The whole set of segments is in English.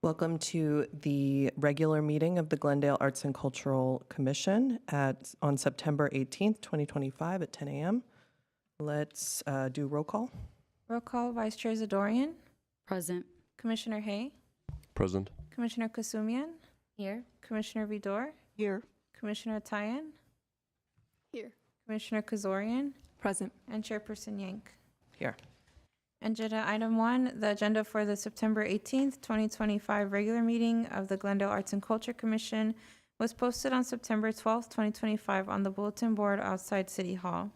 Welcome to the regular meeting of the Glendale Arts and Cultural Commission on September 18th, 2025 at 10 a.m. Let's do roll call. Roll call, Vice Chair Zadorian. Present. Commissioner Hay. Present. Commissioner Kasumian. Here. Commissioner Vidor. Here. Commissioner Tayan. Here. Commissioner Kazorian. Present. And Chairperson Yank. Here. Agenda item 1, the agenda for the September 18th, 2025 regular meeting of the Glendale Arts and Culture Commission was posted on September 12th, 2025 on the bulletin board outside City Hall.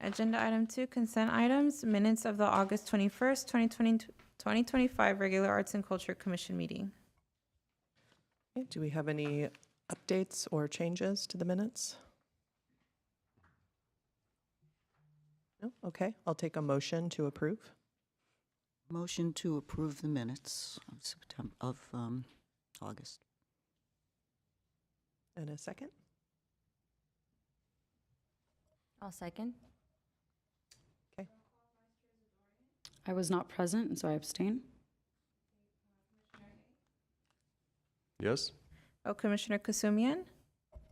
Agenda item 2, consent items, minutes of the August 21st, 2025 regular Arts and Culture Commission meeting. Okay, do we have any updates or changes to the minutes? No? Okay, I'll take a motion to approve. Motion to approve the minutes of August. And a second? I'll second. Okay. I was not present, so I abstain. Yes. Oh, Commissioner Kasumian,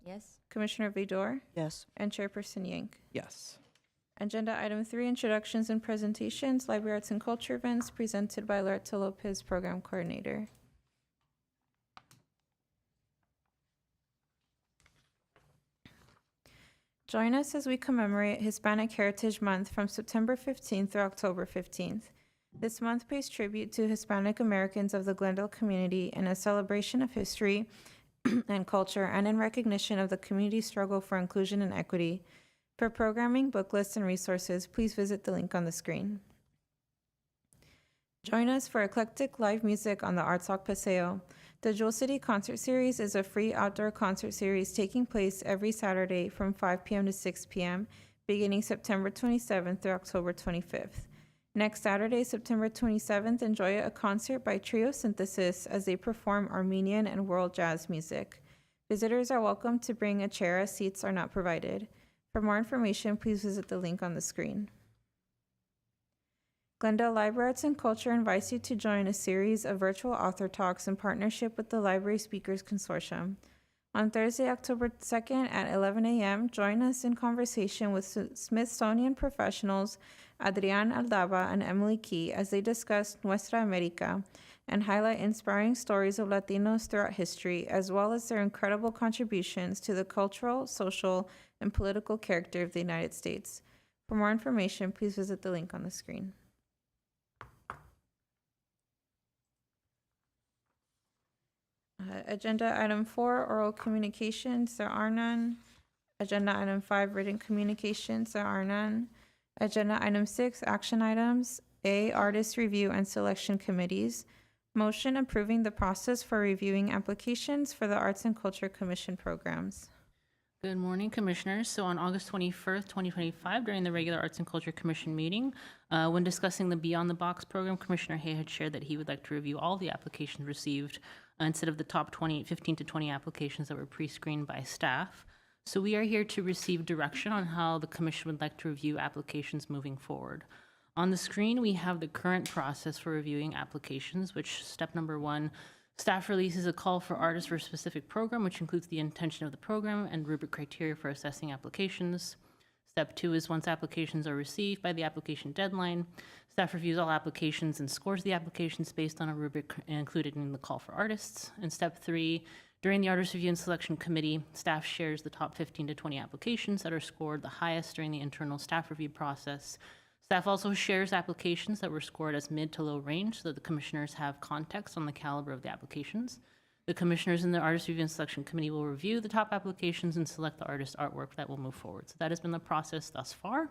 Yes. Commissioner Vidor, Yes. and Chairperson Yank. Yes. Agenda item 3, introductions and presentations, library arts and culture events presented by Loretta Lopez, Program Coordinator. Join us as we commemorate Hispanic Heritage Month from September 15th through October 15th. This month pays tribute to Hispanic Americans of the Glendale community in a celebration of history and culture and in recognition of the community's struggle for inclusion and equity. For programming, book lists, and resources, please visit the link on the screen. Join us for eclectic live music on the Arts Walk Paseo. The Jewel City Concert Series is a free outdoor concert series taking place every Saturday from 5 p.m. to 6 p.m., beginning September 27th through October 25th. Next Saturday, September 27th, enjoy a concert by Trio Synthesis as they perform Armenian and world jazz music. Visitors are welcome to bring a chair as seats are not provided. For more information, please visit the link on the screen. Glendale Library Arts and Culture invites you to join a series of virtual author talks in partnership with the Library Speakers Consortium. On Thursday, October 2nd at 11 a.m., join us in conversation with Smithsonian professionals Adrián Aldaba and Emily Key as they discuss Nuestra America and highlight inspiring stories of Latinos throughout history, as well as their incredible contributions to the cultural, social, and political character of the United States. For more information, please visit the link on the screen. Agenda item 4, oral communications, there are none. Agenda item 5, written communications, there are none. Agenda item 6, action items. A, artist review and selection committees. Motion approving the process for reviewing applications for the Arts and Culture Commission programs. Good morning, Commissioners. So on August 21st, 2025, during the regular Arts and Culture Commission meeting, when discussing the Beyond the Box program, Commissioner Hay had shared that he would like to review all the applications received instead of the top 15 to 20 applications that were pre-screened by staff. So we are here to receive direction on how the Commission would like to review applications moving forward. On the screen, we have the current process for reviewing applications, which step number 1, staff releases a call for artists for a specific program, which includes the intention of the program and rubric criteria for assessing applications. Step 2 is once applications are received by the application deadline, staff reviews all applications and scores the applications based on a rubric included in the call for artists. And step 3, during the Artist Review and Selection Committee, staff shares the top 15 to 20 applications that are scored the highest during the internal staff review process. Staff also shares applications that were scored as mid to low range so that the commissioners have context on the caliber of the applications. The commissioners in the Artist Review and Selection Committee will review the top applications and select the artist artwork that will move forward. So that has been the process thus far.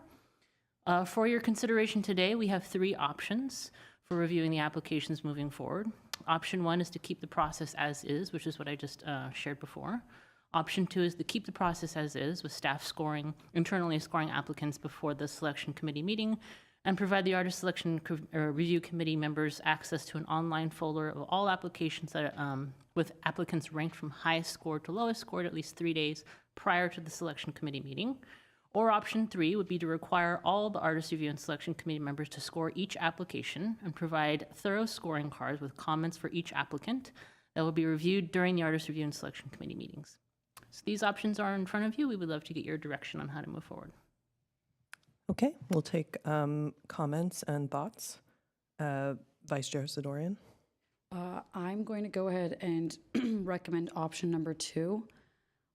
For your consideration today, we have 3 options for reviewing the applications moving forward. Option 1 is to keep the process as is, which is what I just shared before. Option 2 is to keep the process as is, with staff internally scoring applicants before the selection committee meeting, and provide the artist selection review committee members access to an online folder of all applications that with applicants ranked from highest score to lowest score at least 3 days prior to the selection committee meeting. Or option 3 would be to require all the Artist Review and Selection Committee members to score each application and provide thorough scoring cards with comments for each applicant that will be reviewed during the Artist Review and Selection Committee meetings. So these options are in front of you. We would love to get your direction on how to move forward. Okay, we'll take comments and thoughts. Vice Chair Sidorian? I'm going to go ahead and recommend option number 2.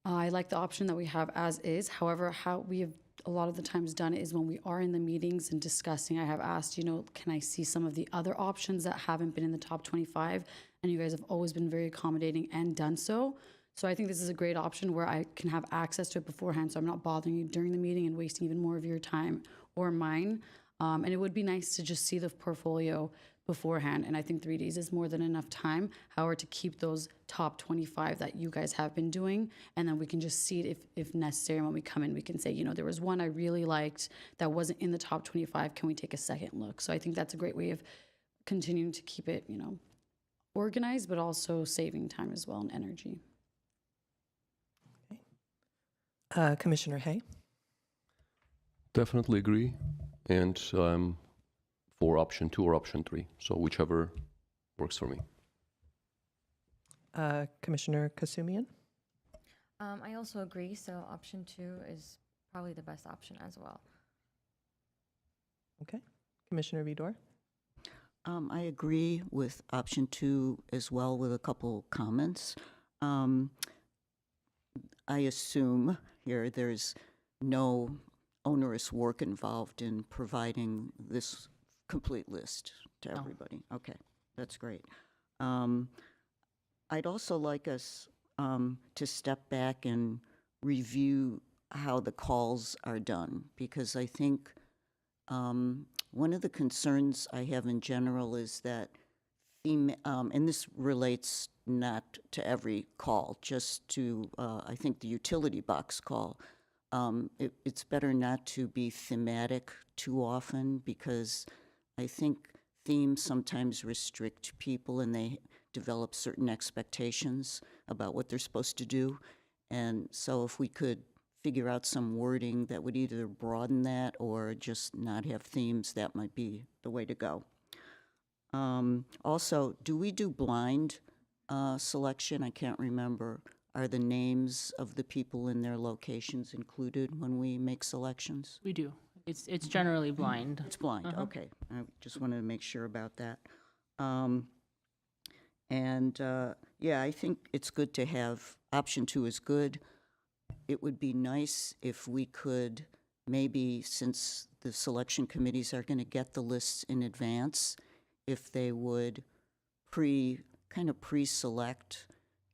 I like the option that we have as is. However, how we have a lot of the times done it is when we are in the meetings and discussing, I have asked, can I see some of the other options that haven't been in the top 25? And you guys have always been very accommodating and done so. So I think this is a great option where I can have access to it beforehand, so I'm not bothering you during the meeting and wasting even more of your time or mine. And it would be nice to just see the portfolio beforehand, and I think 3 days is more than enough time. However, to keep those top 25 that you guys have been doing, and then we can just see it if necessary. When we come in, we can say, there was one I really liked that wasn't in the top 25. Can we take a second look? So I think that's a great way of continuing to keep it, organized, but also saving time as well and energy. Commissioner Hay? Definitely agree. And I'm for option 2 or option 3. So whichever works for me. Commissioner Kasumian? I also agree, so option 2 is probably the best option as well. Okay. Commissioner Vidor? I agree with option 2 as well, with a couple comments. I assume here there's no onerous work involved in providing this complete list to No. everybody. Okay, that's great. I'd also like us to step back and review how the calls are done, because I think one of the concerns I have in general is that and this relates not to every call, just to, I think, the utility box call. It's better not to be thematic too often, because I think themes sometimes restrict people and they develop certain expectations about what they're supposed to do. And so if we could figure out some wording that would either broaden that or just not have themes, that might be the way to go. Also, do we do blind selection? I can't remember. Are the names of the people and their locations included when we make selections? We do. It's generally blind. It's blind, okay. I just wanted to make sure about that. Yeah, I think it's good to have, option 2 is good. It would be nice if we could maybe, since the selection committees are going to get the lists in advance, if they would kind of pre-select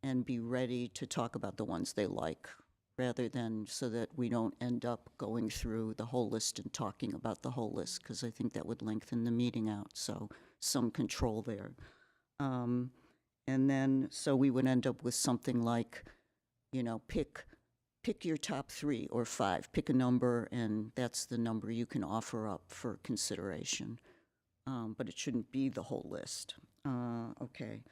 and be ready to talk about the ones they like, rather than so that we don't end up going through the whole list and talking about the whole list, because I think that would lengthen the meeting out, so some control there. And then, so we would end up with something like, pick your top 3 or 5, pick a number, and that's the number you can offer up for consideration. But it shouldn't be the whole list. Okay,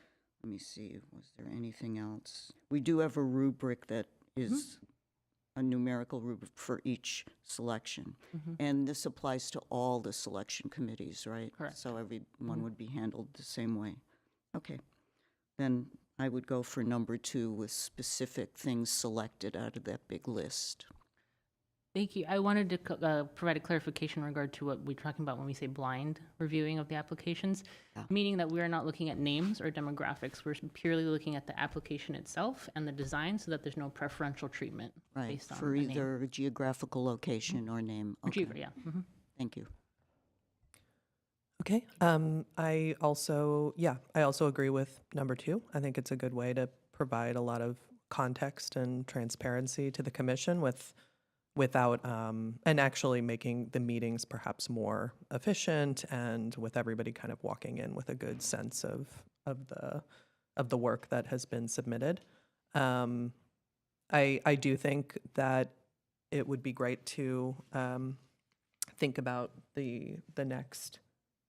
let me see, was there anything else? We do have a rubric that is a numerical rubric for each selection. And this applies to all the selection committees, right? Correct. So everyone would be handled the same way. Okay, then I would go for number 2 with specific things selected out of that big list. Thank you. I wanted to provide a clarification in regard to what we're talking about when we say blind reviewing of the applications, meaning that we are not looking at names or demographics. We're purely looking at the application itself and the design, so that there's no preferential treatment Right, based on for the name. either geographical location or name. Or Okay, yeah. thank you. Okay. I also agree with number 2. I think it's a good way to provide a lot of context and transparency to the commission without and actually making the meetings perhaps more efficient, and with everybody kind of walking in with a good sense of the work that has been submitted. I do think that it would be great to think about the next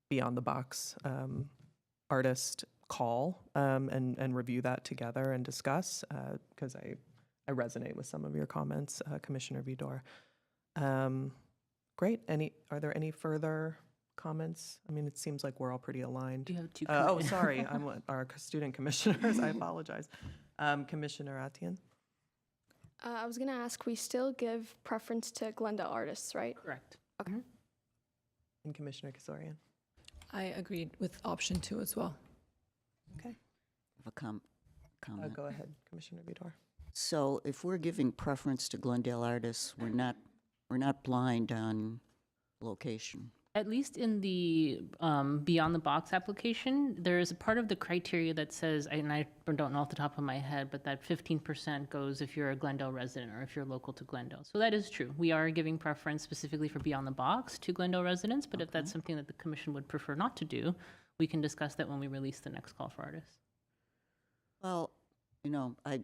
Beyond the Box artist call and review that together and discuss, because I resonate with some of your comments, Commissioner Vidor. Great. Are there any further comments? I mean, it seems like we're all pretty aligned. Do you have two? Oh, sorry, I'm our student commissioners. I apologize. Commissioner Atian? I was going to ask, we still give preference to Glendale artists, right? Correct. And Commissioner Kasorian? I agreed with option 2 as well. Okay. Have a comment. Go ahead, Commissioner Vidor. So if we're giving preference to Glendale artists, we're not blind on location. At least in the Beyond the Box application, there is a part of the criteria that says, and I don't know off the top of my head, but that 15% goes if you're a Glendale resident or if you're local to Glendale. So that is true. We are giving preference specifically for Beyond the Box to Glendale residents, but if that's something that the commission would prefer not to do, we can discuss that when we release the next call for artists. Well, you know, I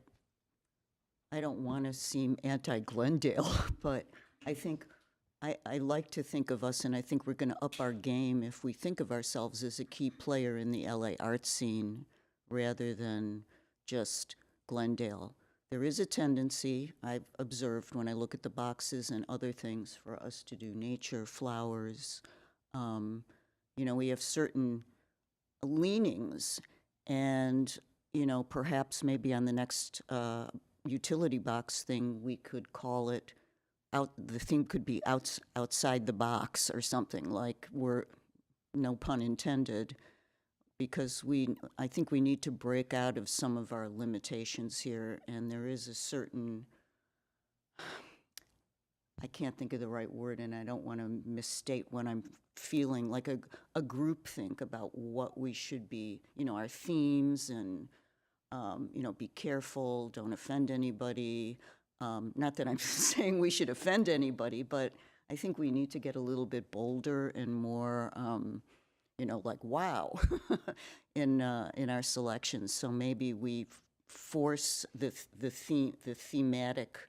don't want to seem anti-Glendale, but I think I like to think of us, and I think we're going to up our game if we think of ourselves as a key player in the LA art scene rather than just Glendale. There is a tendency, I've observed when I look at the boxes and other things, for us to do nature, flowers. You know, we have certain leanings, and, you know, perhaps maybe on the next utility box thing, we could call it the theme could be outside the box or something, like we're, no pun intended, because I think we need to break out of some of our limitations here, and there is a certain, I can't think of the right word, and I don't want to misstate what I'm feeling, like a group think about what we should be, you know, our themes, and, you know, be careful, don't offend anybody. Not that I'm saying we should offend anybody, but I think we need to get a little bit bolder and more, you know, like wow, in our selections. So maybe we force the thematic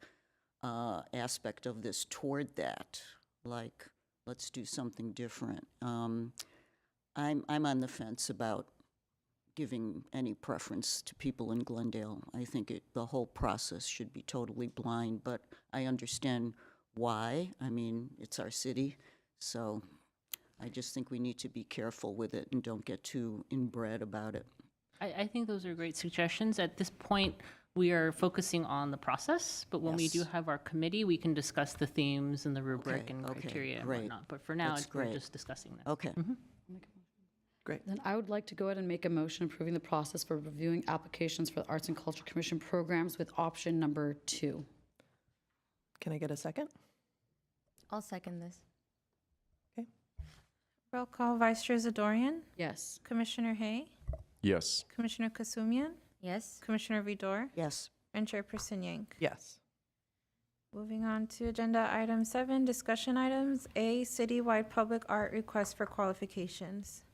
aspect of this toward that. Like, let's do something different. I'm on the fence about giving any preference to people in Glendale. I think the whole process should be totally blind, but I understand why. I mean, it's our city, so I just think we need to be careful with it and don't get too inbred about it. I think those are great suggestions. At this point, we are focusing on the process, but when we do Yes. have our committee, we can discuss the themes and the rubric Okay, and okay, criteria and great. whatnot. But for now, That's we're great. just discussing that. Okay. Great. Then I would like to go ahead and make a motion approving the process for reviewing applications for the Arts and Culture Commission programs with option number 2. Can I get a second? I'll second this. Roll call, Vice Chair Zadorian, Yes. Commissioner Hay, Yes. Commissioner Kasumian, Yes. Commissioner Vidor, Yes. and Chairperson Yank. Yes. Moving on to agenda item 7, discussion items. A, citywide public art request for qualifications.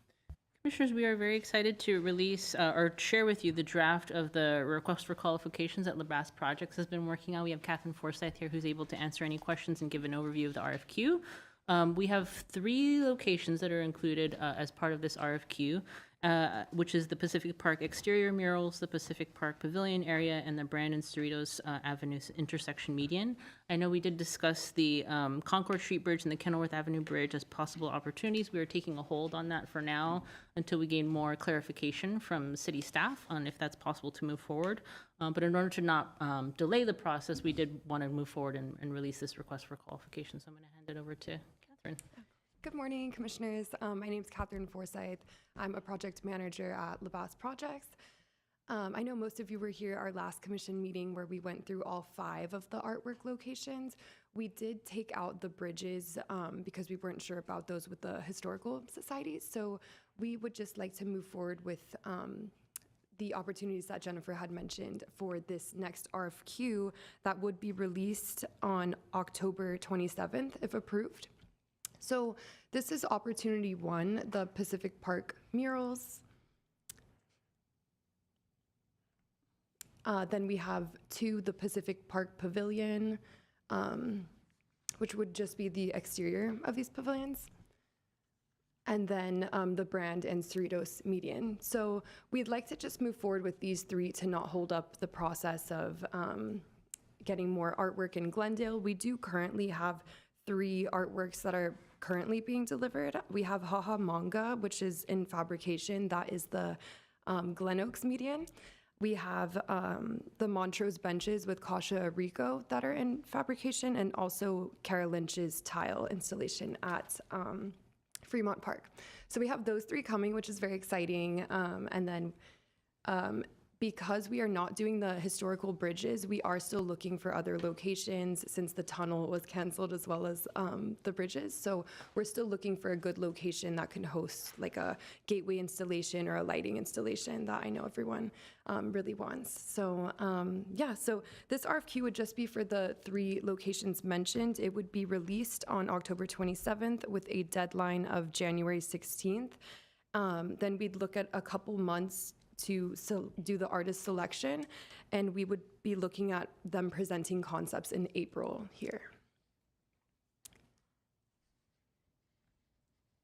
Commissioners, we are very excited to release or share with you the draft of the request for qualifications that LeBras Projects has been working on. We have Catherine Forsyth here who's able to answer any questions and give an overview of the RFQ. We have 3 locations that are included as part of this RFQ, which is the Pacific Park exterior murals, the Pacific Park Pavilion area, and the Brandon Cerritos Avenue intersection median. I know we did discuss the Concord Street Bridge and the Kenilworth Avenue Bridge as possible opportunities. We are taking a hold on that for now until we gain more clarification from city staff on if that's possible to move forward. But in order to not delay the process, we did want to move forward and release this request for qualification. So I'm going to hand it over to Catherine. Good morning, Commissioners. My name is Catherine Forsyth. I'm a project manager at LeBras Projects. I know most of you were here our last commission meeting where we went through all 5 of the artwork locations. We did take out the bridges because we weren't sure about those with the historical societies. So we would just like to move forward with the opportunities that Jennifer had mentioned for this next RFQ that would be released on October 27th, if approved. So this is opportunity 1, the Pacific Park murals. Then we have 2, the Pacific Park Pavilion, which would just be the exterior of these pavilions. And then the Brand and Cerritos median. So we'd like to just move forward with these 3 to not hold up the process of getting more artwork in Glendale. We do currently have 3 artworks that are currently being delivered. We have Haha Manga, which is in fabrication. That is the Glen Oaks median. We have the Montrose benches with Kasha Rico that are in fabrication, and also Kara Lynch's tile installation at Fremont Park. So we have those 3 coming, which is very exciting. And then because we are not doing the historical bridges, we are still looking for other locations since the tunnel was canceled, as well as the bridges. So we're still looking for a good location that can host like a gateway installation or a lighting installation that I know everyone really wants. So yeah, so this RFQ would just be for the 3 locations mentioned. It would be released on October 27th with a deadline of January 16th. Then we'd look at a couple months to do the artist selection, and we would be looking at them presenting concepts in April here.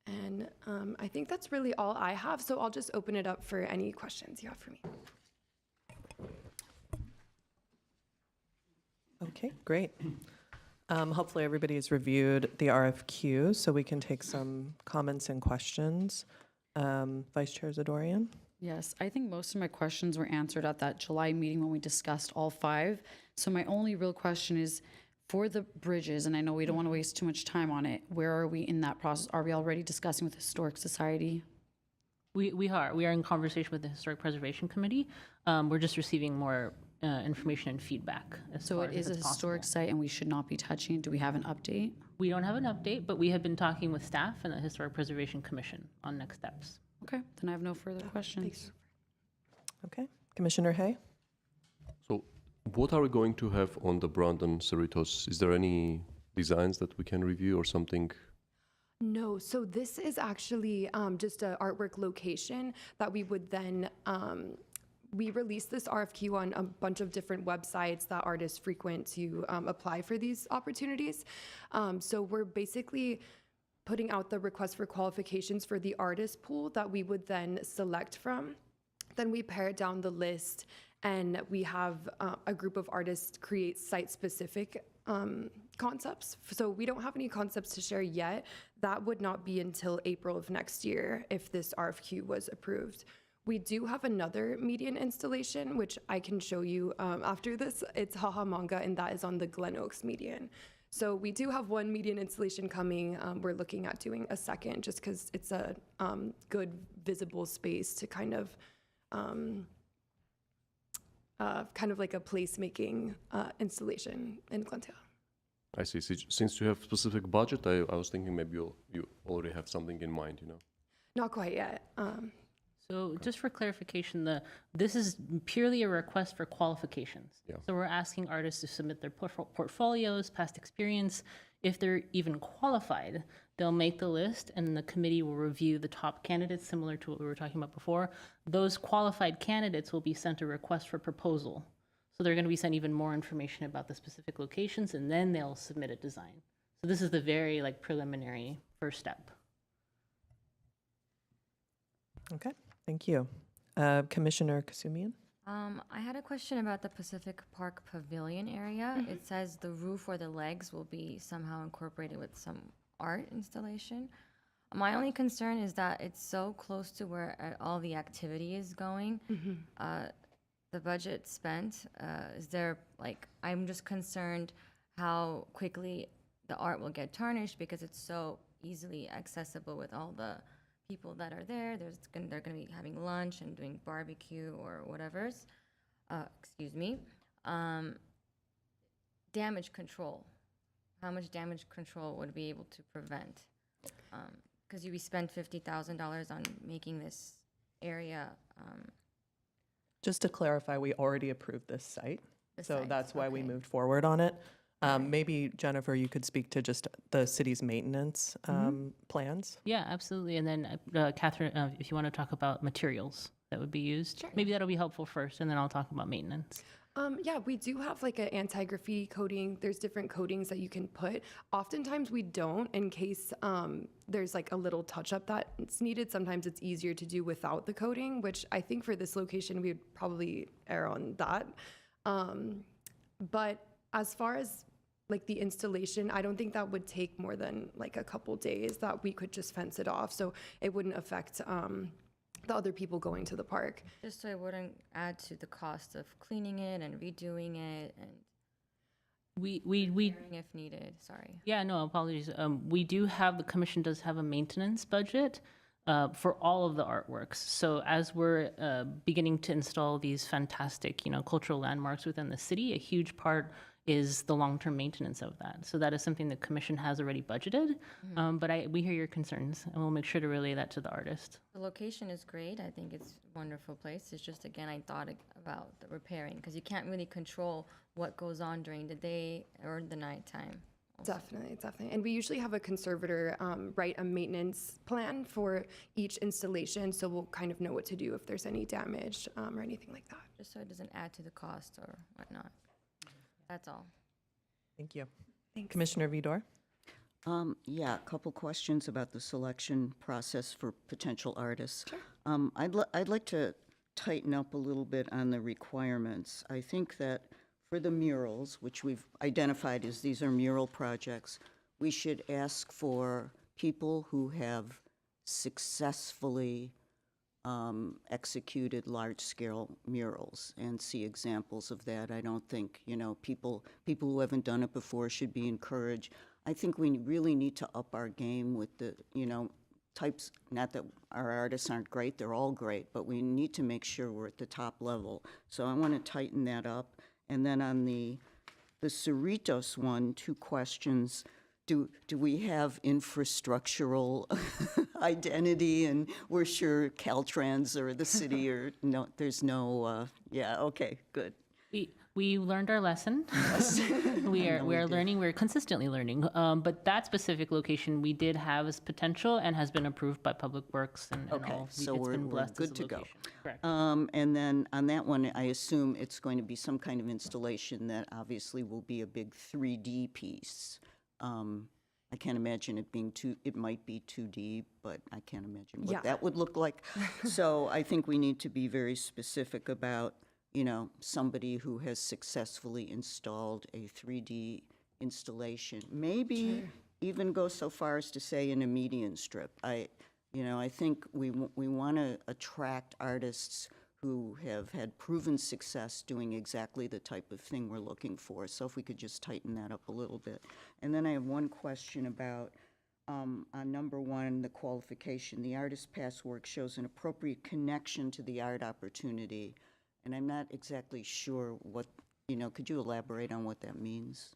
And I think that's really all I have, so I'll just open it up for any questions you have for me. Okay, great. Hopefully everybody has reviewed the RFQ, so we can take some comments and questions. Vice Chair Zadorian? Yes, I think most of my questions were answered at that July meeting when we discussed all 5. So my only real question is for the bridges, and I know we don't want to waste too much time on it, where are we in that process? Are we already discussing with the Historic Society? We are in conversation with the Historic Preservation Committee. We're just receiving more information and feedback. So it is a historic site and we should not be touching it. Do we have an update? We don't have an update, but we have been talking with staff and the Historic Preservation Commission on next steps. Okay, then I have no further questions. Okay, Commissioner Hay? So what are we going to have on the Brandon Cerritos? Is there any designs that we can review or something? No, so this is actually just an artwork location that we would then, we release this RFQ on a bunch of different websites that artists frequent to apply for these opportunities. So we're basically putting out the request for qualifications for the artist pool that we would then select from. Then we pare down the list, and we have a group of artists create site-specific concepts. So we don't have any concepts to share yet. That would not be until April of next year if this RFQ was approved. We do have another median installation, which I can show you after this. It's Haha Manga, and that is on the Glen Oaks median. So we do have one median installation coming. We're looking at doing a second just because it's a good visible space to kind of like a placemaking installation in Glendale. I see. Since you have specific budget, I was thinking maybe you already have something in mind, you know? Not quite yet. So just for clarification, this is purely a request for qualifications. Yeah. So we're asking artists to submit their portfolios, past experience. If they're even qualified, they'll make the list, and the committee will review the top candidates, similar to what we were talking about before. Those qualified candidates will be sent a request for proposal. So they're going to be sent even more information about the specific locations, and then they'll submit a design. So this is the very preliminary first step. Okay, thank you. Commissioner Kasumian? I had a question about the Pacific Park Pavilion area. It says the roof or the legs will be somehow incorporated with some art installation. My only concern is that it's so close to where all the activity is going. The budget spent, is there, I'm just concerned how quickly the art will get tarnished because it's so easily accessible with all the people that are there. They're going to be having lunch and doing barbecue or whatever's. Excuse me. Damage control. How much damage control would be able to prevent? Because we spent $50,000 on making this area. Just to clarify, we already approved this site, so site, that's why we okay. moved forward on it. Maybe, Jennifer, you could speak to just the city's maintenance plans? Yeah, absolutely. And then Catherine, if you want to talk about materials that would be used, Sure. maybe that'll be helpful first, and then I'll talk about maintenance. Yeah, we do have an anti-graffiti coating. There's different coatings that you can put. Oftentimes we don't in case there's a little touch-up that's needed. Sometimes it's easier to do without the coating, which I think for this location we would probably err on that. But as far as like the installation, I don't think that would take more than like a couple days, that we could just fence it off, so it wouldn't affect the other people going to the park. Just so it wouldn't add to the cost of cleaning it and redoing it and We repairing if needed, sorry. Yeah, no, apologies. We do have, the commission does have a maintenance budget for all of the artworks. So as we're beginning to install these fantastic, cultural landmarks within the city, a huge part is the long-term maintenance of that. So that is something the commission has already budgeted. But we hear your concerns, and we'll make sure to relay that to the artist. The location is great. I think it's a wonderful place. It's just, again, I thought about the repairing, because you can't really control what goes on during the day or the nighttime. Definitely. And we usually have a conservator write a maintenance plan for each installation, so we'll kind of know what to do if there's any damage or anything like that. Just so it doesn't add to the cost or whatnot. That's all. Thank you. Thanks. Commissioner Vidor? Yeah, a couple questions about the selection process for potential artists. I'd like to tighten up a little bit on the requirements. I think that for the murals, which we've identified as these are mural projects, we should ask for people who have successfully executed large-scale murals and see examples of that. I don't think, people who haven't done it before should be encouraged. I think we really need to up our game with the, types, not that our artists aren't great, they're all great, but we need to make sure we're at the top level. So I want to tighten that up. And then on the Cerritos one, 2 questions. Do we have infrastructural identity, and we're sure Caltrans or the city or no, there's no, yeah, okay, good. We learned our lesson. we are learning. We're consistently learning. But that specific location we did have as potential and has been approved by Public Works and Okay, all. so It's we're been blessed as good a to go. location. Correct. And then on that one, I assume it's going to be some kind of installation that obviously will be a big 3D piece. I can't imagine it being it might be 2D, but I can't imagine what that would look like. So I think we need to be very specific about, somebody who has successfully installed a 3D installation. Maybe even go so far as to say in a median strip. I think we want to attract artists who have had proven success doing exactly the type of thing we're looking for. So if we could just tighten that up a little bit. And then I have one question about, on number 1, the qualification. The artist's past work shows an appropriate connection to the art opportunity. And I'm not exactly sure what, could you elaborate on what that means?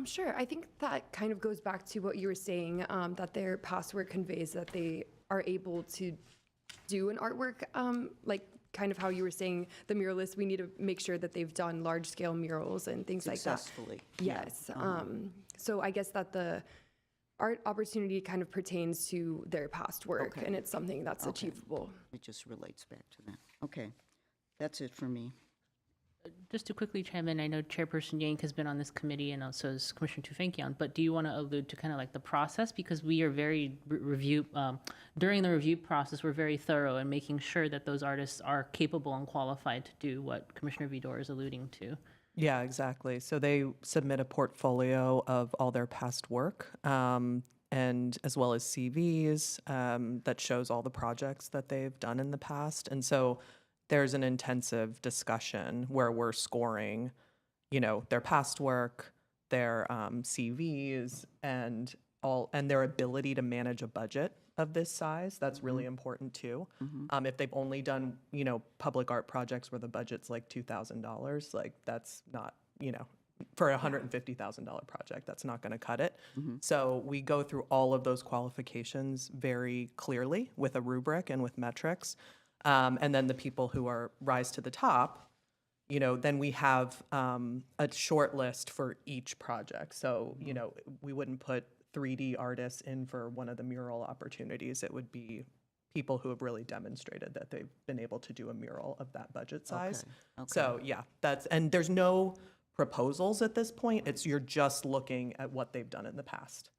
Sure. I think that kind of goes back to what you were saying, that their past work conveys that they are able to do an artwork, like kind of how you were saying the muralists, we need to make sure that they've done large-scale murals and things like that. Successfully. Yes. So I guess that the art opportunity kind of pertains to their past work, and it's something that's achievable. It just relates back to that. Okay. That's it for me. Just to quickly chime in, I know Chairperson Yank has been on this committee and also as Commissioner Tufenkian, but do you want to allude to kind of like the process? Because we are very during the review process, we're very thorough in making sure that those artists are capable and qualified to do what Commissioner Vidor is alluding to. Yeah, exactly. So they submit a portfolio of all their past work, and as well as CVs that shows all the projects that they've done in the past. And so there's an intensive discussion where we're scoring, their past work, their CVs, and their ability to manage a budget of this size. That's really important too. If they've only done, public art projects where the budget's like $2,000, like that's not, for a $150,000 project, that's not going to cut it. So we go through all of those qualifications very clearly with a rubric and with metrics. And then the people who rise to the top, then we have a short list for each project. So, we wouldn't put 3D artists in for one of the mural opportunities. It would be people who have really demonstrated that they've been able to do a mural of that budget size. Okay. So yeah, and there's no proposals at this point. You're just looking at what they've done in the past.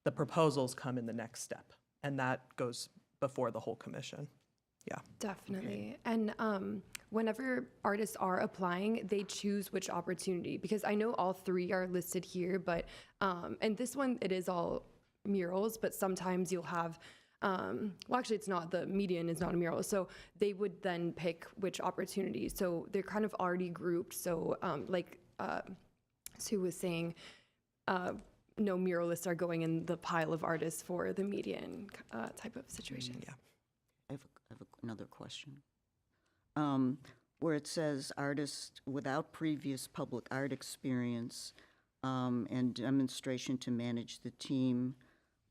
The proposals come in the next step, and that goes before the whole commission. Definitely. And whenever artists are applying, they choose which opportunity, because I know all three are listed here, but, and this one, it is all murals, but sometimes you'll have, well, actually, it's not, the median is not a mural. So they would then pick which opportunity. So they're kind of already grouped. So like Sue was saying, no muralists are going in the pile of artists for the median type of situation. Yeah. I have another question. Where it says artists without previous public art experience and demonstration to manage the team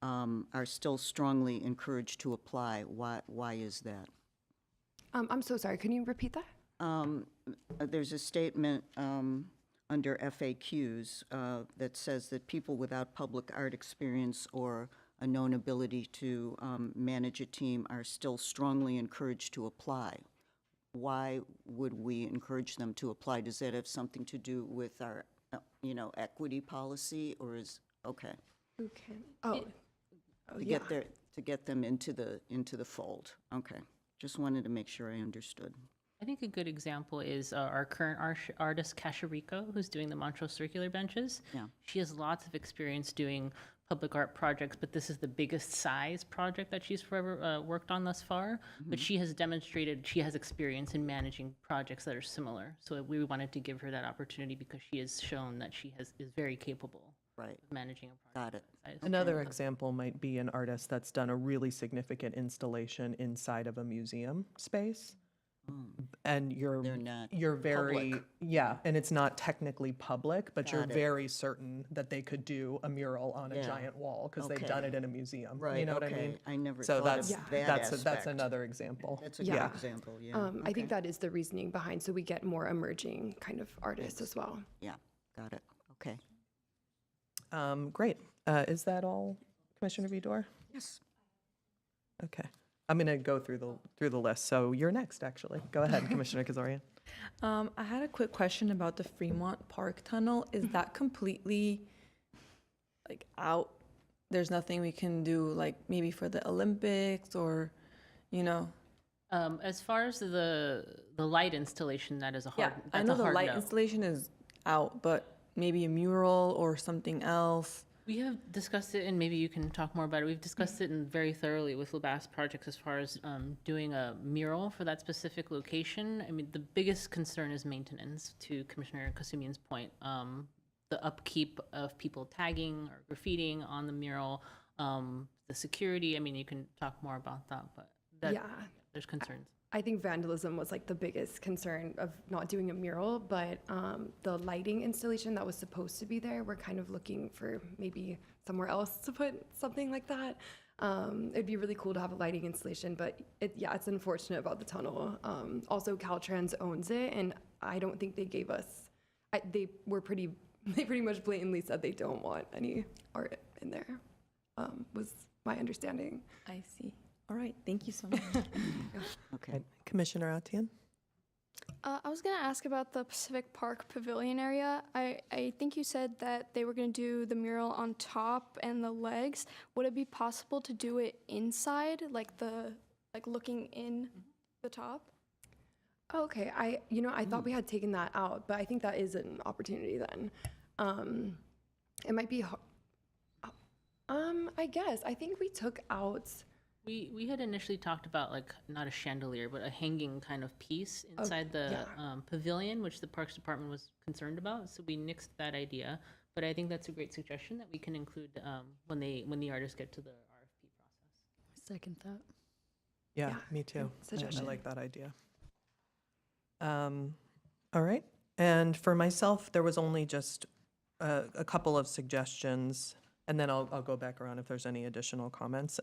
are still strongly encouraged to apply. Why is that? I'm so sorry. Can you repeat that? There's a statement under FAQs that says that people without public art experience or a known ability to manage a team are still strongly encouraged to apply. Why would we encourage them to apply? Does that have something to do with our, equity policy, or is okay Who can? Oh, yeah. to get them into the fold? Okay, just wanted to make sure I understood. I think a good example is our current artist, Kasha Rico, who's doing the Montrose Circular Benches. Yeah. She has lots of experience doing public art projects, but this is the biggest size project that she's forever worked on thus far. But she has demonstrated she has experience in managing projects that are similar. So we wanted to give her that opportunity because she has shown that she is very capable Right. of managing a Got project. it. that size. Another example might be an artist that's done a really significant installation inside of a museum space. And They're not you're very, public. yeah, and it's not technically public, but you're Got it. very certain that they could do a mural on a Yeah. giant wall because they've Okay. done it in a museum. Right, You know what I okay. mean? I never So thought of that's, that that's aspect. another example. That's a Yeah. good example, yeah. I Okay. think that is the reasoning behind, so we get more emerging kind of artists as well. Yeah, got it, okay. Great. Is that all, Commissioner Vidor? Yes. Okay. I'm going to go through the list. So you're next, actually. Go ahead, Commissioner Kazarian. I had a quick question about the Fremont Park Tunnel. Is that completely like out? There's nothing we can do, like maybe for the Olympics or, As far as the light installation, that is a hard. Yeah, I that's know a the hard light no. installation is out, but maybe a mural or something else. We have discussed it, and maybe you can talk more about it. We've discussed it in very thoroughly with LeBass Projects as far as doing a mural for that specific location. I mean, the biggest concern is maintenance, to Commissioner Kasumian's point. The upkeep of people tagging or graffitiing on the mural, the security. I mean, you can talk more about that, but there's concerns. I think vandalism was like the biggest concern of not doing a mural, but the lighting installation that was supposed to be there, we're kind of looking for maybe somewhere else to put something like that. It'd be really cool to have a lighting installation, but it's unfortunate about the tunnel. Also, Caltrans owns it, and I don't think they gave us. They pretty much blatantly said they don't want any art in there. Was my understanding. I see. All right, thank you so much. Okay. Commissioner Atian? I was going to ask about the Pacific Park Pavilion area. I think you said that they were going to do the mural on top and the legs. Would it be possible to do it inside, like looking in the top? Okay, I thought we had taken that out, but I think that is an opportunity then. It might be, I guess, I think we took out, We had initially talked about like not a chandelier, but a hanging kind of piece inside the pavilion, which the Parks Department was concerned about. So we nixed that idea. But I think that's a great suggestion that we can include when the artists get to the RFP process. Second that. Yeah, Yeah, me too. I suggestion. like that idea. All right. And for myself, there was only just a couple of suggestions, and then I'll go back around if there's any additional comments.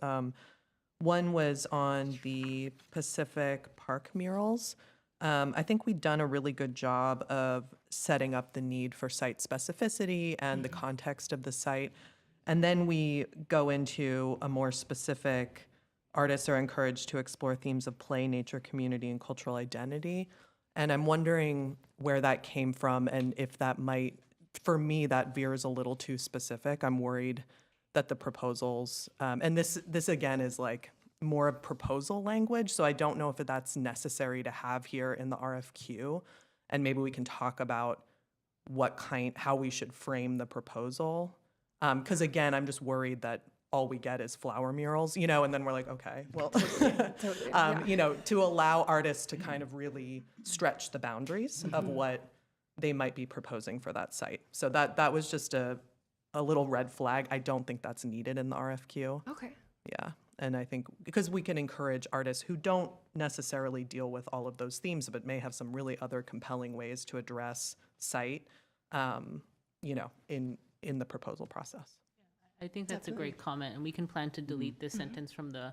One was on the Pacific Park murals. I think we've done a really good job of setting up the need for site specificity and the context of the site. And then we go into a more specific, artists are encouraged to explore themes of play, nature, community, and cultural identity. And I'm wondering where that came from and if that might, for me, that veers a little too specific. I'm worried that the proposals, and this again is like more proposal language. So I don't know if that's necessary to have here in the RFQ. And maybe we can talk about how we should frame the proposal. Because again, I'm just worried that all we get is flower murals, and then we're like, okay, well, to allow artists to kind of really stretch the boundaries of what they might be proposing for that site. So that was just a little red flag. I don't think that's needed in the RFQ. Okay. Yeah. And I think because we can encourage artists who don't necessarily deal with all of those themes, but may have some really other compelling ways to address site, in the proposal process. I think that's a great comment, and we can plan to delete this sentence from the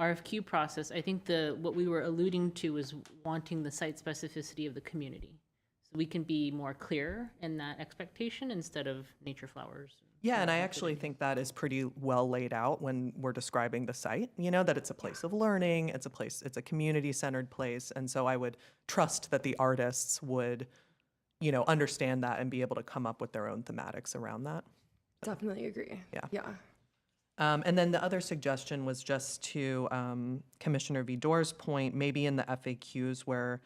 RFQ process. I think what we were alluding to is wanting the site specificity of the community. So we can be more clear in that expectation instead of nature flowers. Yeah, and I actually think that is pretty well laid out when we're describing the site, that it's a place of learning, it's a community-centered place. And so I would trust that the artists would, understand that and be able to come up with their own thematics around that. Definitely agree. Yeah. Yeah. And then the other suggestion was just to Commissioner Vidor's point, maybe in the FAQs where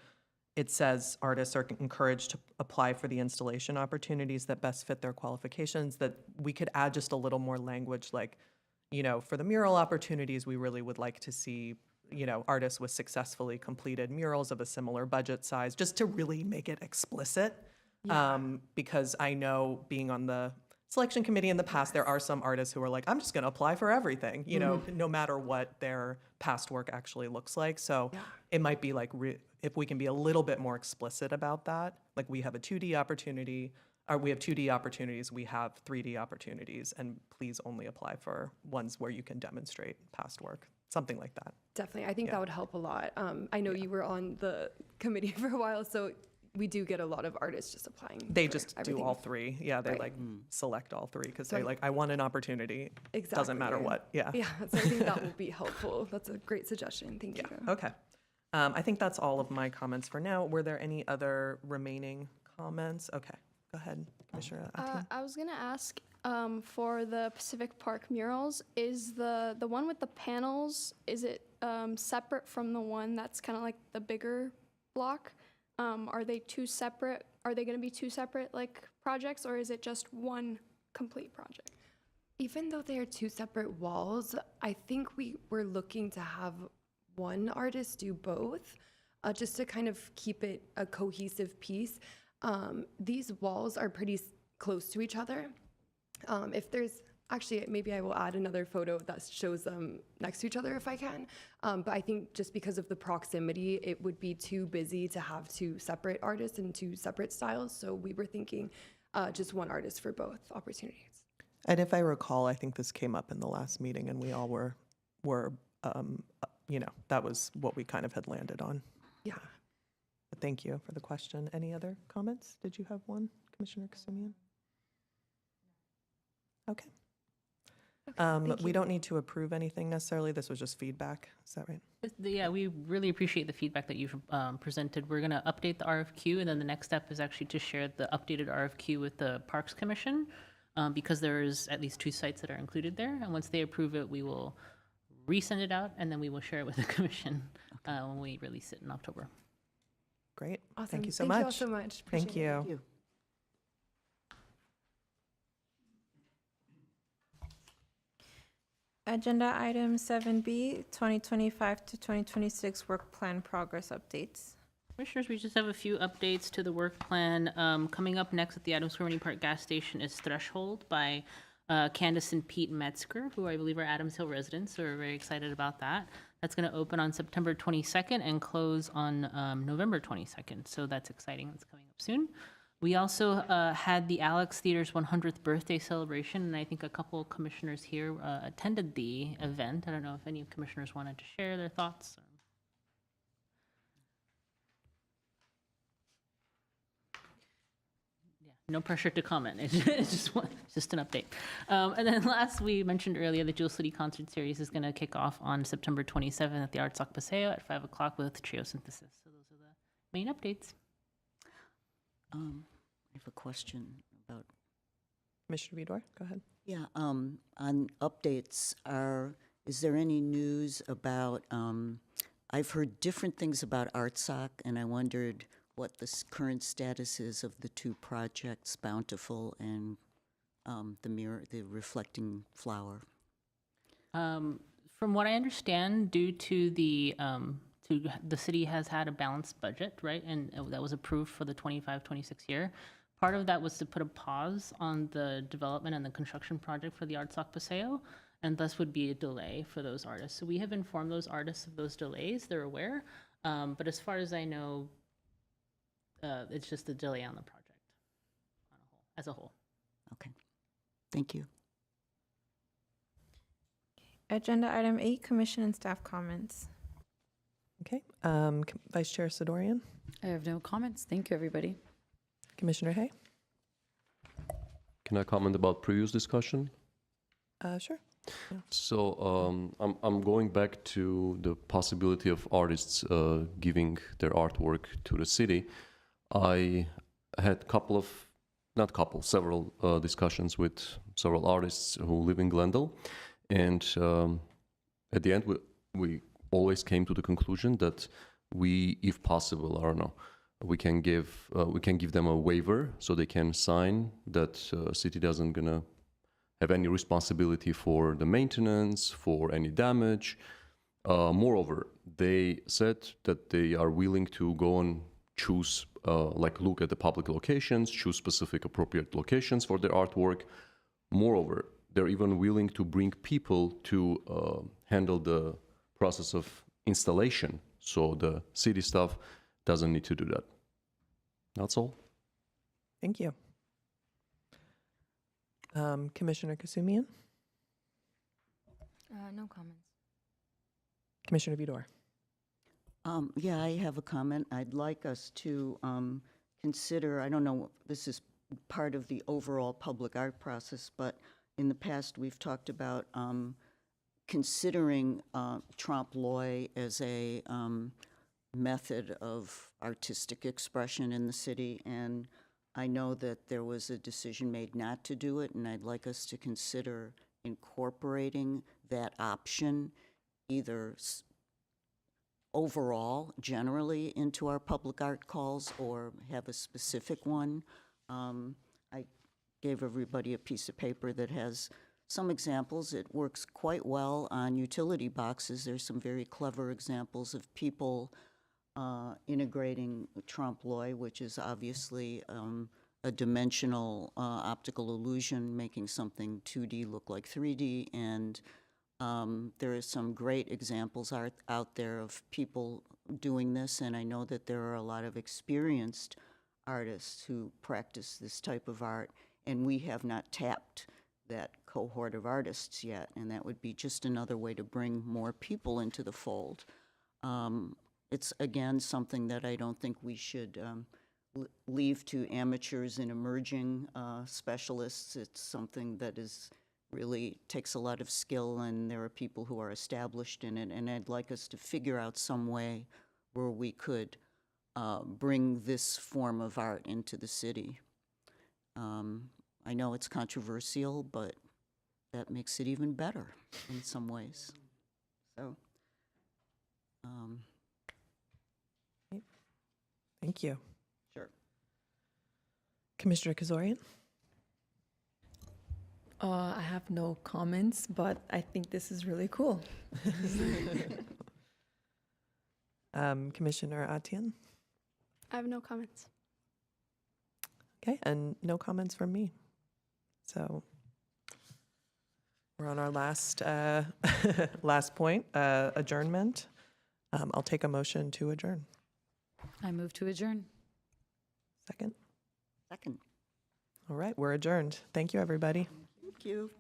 it says artists are encouraged to apply for the installation opportunities that best fit their qualifications, that we could add just a little more language like, for the mural opportunities, we really would like to see, artists with successfully completed murals of a similar budget size, just to really make it explicit. Because I know being on the selection committee in the past, there are some artists who are like, I'm just going to apply for everything, no matter what their past work actually looks like. So it might be like, if we can be a little bit more explicit about that, like we have a 2D opportunity, or we have 2D opportunities, we have 3D opportunities, and please only apply for ones where you can demonstrate past work, something like that. Definitely. I think that would help a lot. I know you were on the committee for a while, so we do get a lot of artists just applying. They for just do everything. all three. Yeah, they Right. select all three because So they I want an opportunity. Exactly. Doesn't matter what. Yeah. Yeah, so I think that will be helpful. That's a great suggestion. Thank you. Okay. I think that's all of my comments for now. Were there any other remaining comments? Okay, go ahead, Commissioner Atkins. I was gonna ask for the Pacific Park murals. Is the one with the panels? Is it separate from the one that's kind of like the bigger block? Are they two separate? Are they gonna be two separate projects, or is it just one complete project? Even though they are two separate walls, I think we were looking to have one artist do both, just to kind of keep it a cohesive piece. These walls are pretty close to each other. If there's, actually, maybe I will add another photo that shows them next to each other if I can. But I think just because of the proximity, it would be too busy to have two separate artists and two separate styles. So we were thinking just one artist for both opportunities. And if I recall, I think this came up in the last meeting, and we all were that was what we kind of had landed on. Yeah. But thank you for the question. Any other comments? Did you have one, Commissioner Kasimian? Okay. We don't need to approve anything necessarily. This was just feedback. Is that right? Yeah, we really appreciate the feedback that you've presented. We're going to update the RFQ, and then the next step is actually to share the updated RFQ with the Parks Commission, because there's at least 2 sites that are included there. And once they approve it, we will resend it out, and then we will share it with the commission when we release it in October. Great. Awesome. Thank you so Thank much. you all so much. Thank Appreciate it. you. Agenda item 7B, 2025 to 2026 work plan progress updates. Commissioners, we just have a few updates to the work plan. Coming up next at the Adams Corning Park gas station is Threshold by Candace and Pete Metzger, who I believe are Adams Hill residents, so we're very excited about that. That's going to open on September 22nd and close on November 22nd, so that's exciting. That's coming up soon. We also had the Alex Theater's 100th birthday celebration, and I think a couple of commissioners here attended the event. I don't know if any commissioners wanted to share their thoughts. No pressure to comment. It's just an update. And then last, we mentioned earlier the Jewel City concert series is going to kick off on September 27th at the Artsock Paseo at 5 o'clock with Trio Synthesis. So those are the main updates. I have a question about, Commissioner Vidor, go ahead. yeah, on updates, are is there any news about, I've heard different things about ArtSoc, and I wondered what the current status is of the two projects, Bountiful and the reflecting flower. From what I understand, due to the city has had a balanced budget, right? And that was approved for the 25-26 year. Part of that was to put a pause on the development and the construction project for the ArtSoc Paseo, and thus would be a delay for those artists. So we have informed those artists of those delays. They're aware. But as far as I know, it's just a delay on the project as a whole. Okay, thank you. Agenda item 8, commission and staff comments. Okay. Vice Chair Sidorian, I have no comments. Thank you, everybody. Commissioner Hay. Can I comment about previous discussion? Sure. So I'm going back to the possibility of artists giving their artwork to the city. I had several discussions with several artists who live in Glendale, and at the end we always came to the conclusion that we, if possible, I don't know, we can give them a waiver so they can sign that city doesn't gonna have any responsibility for the maintenance, for any damage. Moreover, they said that they are willing to go and choose, look at the public locations, choose specific appropriate locations for their artwork. Moreover, they're even willing to bring people to handle the process of installation, so the city staff doesn't need to do that. That's all. Thank you. Commissioner Kasumian, No comments. Commissioner Vidor. Yeah, I have a comment. I'd like us to consider, I don't know, this is part of the overall public art process, but in the past we've talked about considering trompe l'oeil as a method of artistic expression in the city, and I know that there was a decision made not to do it, and I'd like us to consider incorporating that option either overall, generally, into our public art calls or have a specific one. I gave everybody a piece of paper that has some examples. It works quite well on utility boxes. There's some very clever examples of people integrating trompe l'oeil, which is obviously a dimensional optical illusion, making something 2D look like 3D, and there are some great examples out there of people doing this, and I know that there are a lot of experienced artists who practice this type of art, and we have not tapped that cohort of artists yet, and that would be just another way to bring more people into the fold. It's, again, something that I don't think we should leave to amateurs and emerging specialists. It's something that is really takes a lot of skill, and there are people who are established in it, and I'd like us to figure out some way where we could bring this form of art into the city. I know it's controversial, but that makes it even better in some ways. So, Thank you. sure. Commissioner Kazorian. I have no comments, but I think this is really cool. Commissioner Atian. I have no comments. Okay, and no comments from me. So we're on our last last point, adjournment. I'll take a motion to adjourn. I move to adjourn. Second. Second. All right, we're adjourned. Thank you, everybody. Thank you.